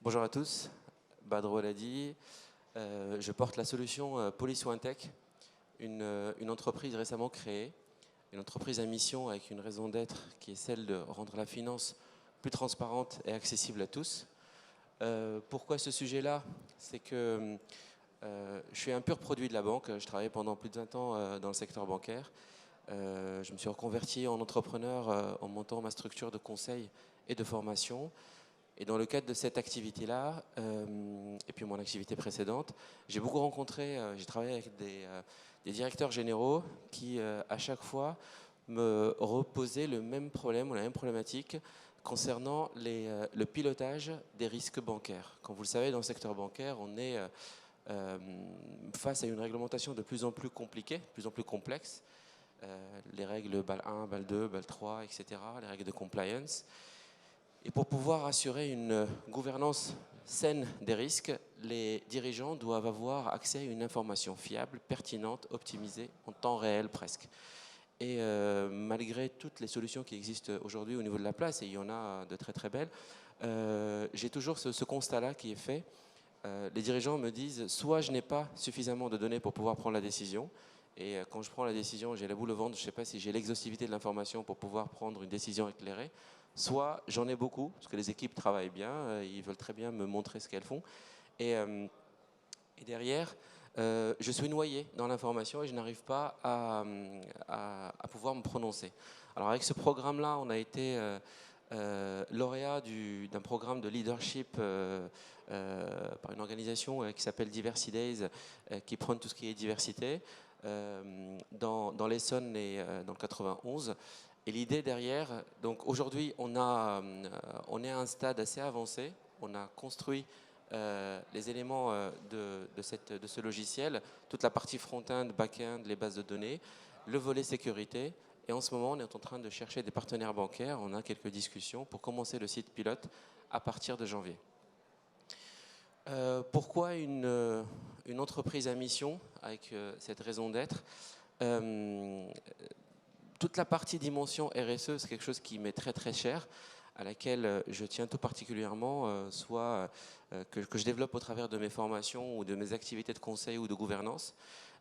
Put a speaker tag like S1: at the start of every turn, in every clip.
S1: Bonjour à tous, Badro l'a dit. Je porte la solution PolySoinTech, une entreprise récemment créée, une entreprise à mission avec une raison d'être qui est celle de rendre la finance plus transparente et accessible à tous. Pourquoi ce sujet-là? C'est que je suis un pur produit de la banque. Je travaillais pendant plus de 20 ans dans le secteur bancaire. Je me suis reconverti en entrepreneur en montant ma structure de conseil et de formation. Et dans le cadre de cette activité-là, et puis mon activité précédente, j'ai beaucoup rencontré, j'ai travaillé avec des directeurs généraux qui, à chaque fois, me reposaient le même problème ou la même problématique concernant le pilotage des risques bancaires. Comme vous le savez, dans le secteur bancaire, on est face à une réglementation de plus en plus compliquée, de plus en plus complexe. Les règles BAL 1, BAL 2, BAL 3, etc., les règles de compliance. Et pour pouvoir assurer une gouvernance saine des risques, les dirigeants doivent avoir accès à une information fiable, pertinente, optimisée, en temps réel presque. Et malgré toutes les solutions qui existent aujourd'hui au niveau de la place, et il y en a de très très belles, j'ai toujours ce constat-là qui est fait. Les dirigeants me disent, soit je n'ai pas suffisamment de données pour pouvoir prendre la décision, et quand je prends la décision, j'ai la boule au ventre, je ne sais pas si j'ai l'exhaustivité de l'information pour pouvoir prendre une décision éclairée, soit j'en ai beaucoup, parce que les équipes travaillent bien, ils veulent très bien me montrer ce qu'elles font. Et derrière, je suis noyé dans l'information et je n'arrive pas à pouvoir me prononcer. Alors avec ce programme-là, on a été lauréat d'un programme de leadership par une organisation qui s'appelle Diversity Days, qui prône tout ce qui est diversité, dans l'Essonne et dans le 91. Et l'idée derrière, donc aujourd'hui, on est à un stade assez avancé. On a construit les éléments de ce logiciel, toute la partie front-end, back-end, les bases de données, le volet sécurité. Et en ce moment, on est en train de chercher des partenaires bancaires. On a quelques discussions pour commencer le site pilote à partir de janvier. Pourquoi une entreprise à mission avec cette raison d'être? Toute la partie dimension RSE, c'est quelque chose qui m'est très très cher, à laquelle je tiens tout particulièrement, soit que je développe au travers de mes formations ou de mes activités de conseil ou de gouvernance.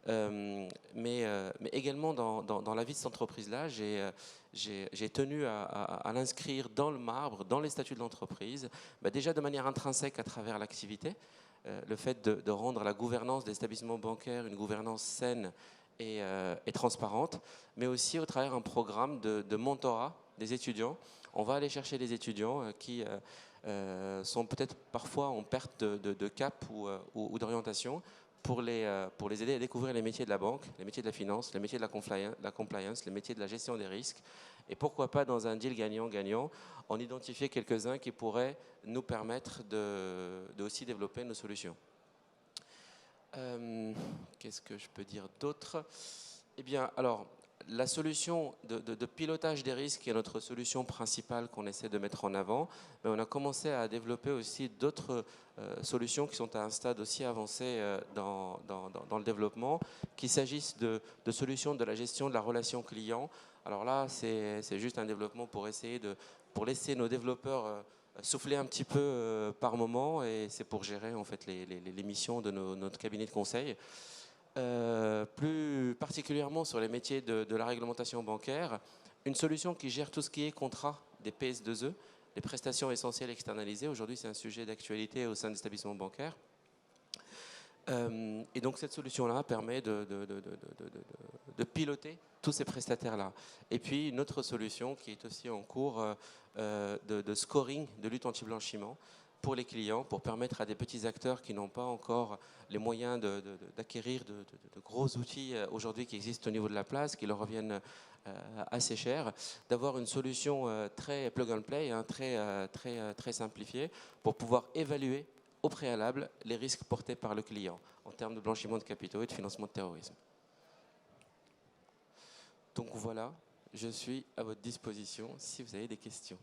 S1: Mais également dans la vie de cette entreprise-là, j'ai tenu à l'inscrire dans le marbre, dans les statuts de l'entreprise, déjà de manière intrinsèque à travers l'activité, le fait de rendre la gouvernance des établissements bancaires une gouvernance saine et transparente, mais aussi au travers d'un programme de mentorat des étudiants. On va aller chercher les étudiants qui sont peut-être parfois en perte de cap ou d'orientation pour les aider à découvrir les métiers de la banque, les métiers de la finance, les métiers de la compliance, les métiers de la gestion des risques. Et pourquoi pas, dans un deal gagnant-gagnant, en identifier quelques-uns qui pourraient nous permettre de aussi développer nos solutions. Qu'est-ce que je peux dire d'autre? Eh bien, alors, la solution de pilotage des risques est notre solution principale qu'on essaie de mettre en avant, mais on a commencé à développer aussi d'autres solutions qui sont à un stade aussi avancé dans le développement, qu'il s'agisse de solutions de la gestion de la relation client. Alors là, c'est juste un développement pour laisser nos développeurs souffler un petit peu par moment, et c'est pour gérer en fait les missions de notre cabinet de conseil. Plus particulièrement sur les métiers de la réglementation bancaire, une solution qui gère tout ce qui est contrat des PS2E, les prestations essentielles externalisées. Aujourd'hui, c'est un sujet d'actualité au sein des établissements bancaires. Et donc cette solution-là permet de piloter tous ces prestataires-là. Et puis une autre solution qui est aussi en cours de scoring, de lutte anti-blanchiment pour les clients, pour permettre à des petits acteurs qui n'ont pas encore les moyens d'acquérir de gros outils aujourd'hui qui existent au niveau de la place, qui leur reviennent assez chers, d'avoir une solution très plug and play, hein, très simplifiée, pour pouvoir évaluer au préalable les risques portés par le client en termes de blanchiment de capitaux et de financement de terrorisme. Donc voilà, je suis à votre disposition si vous avez des questions.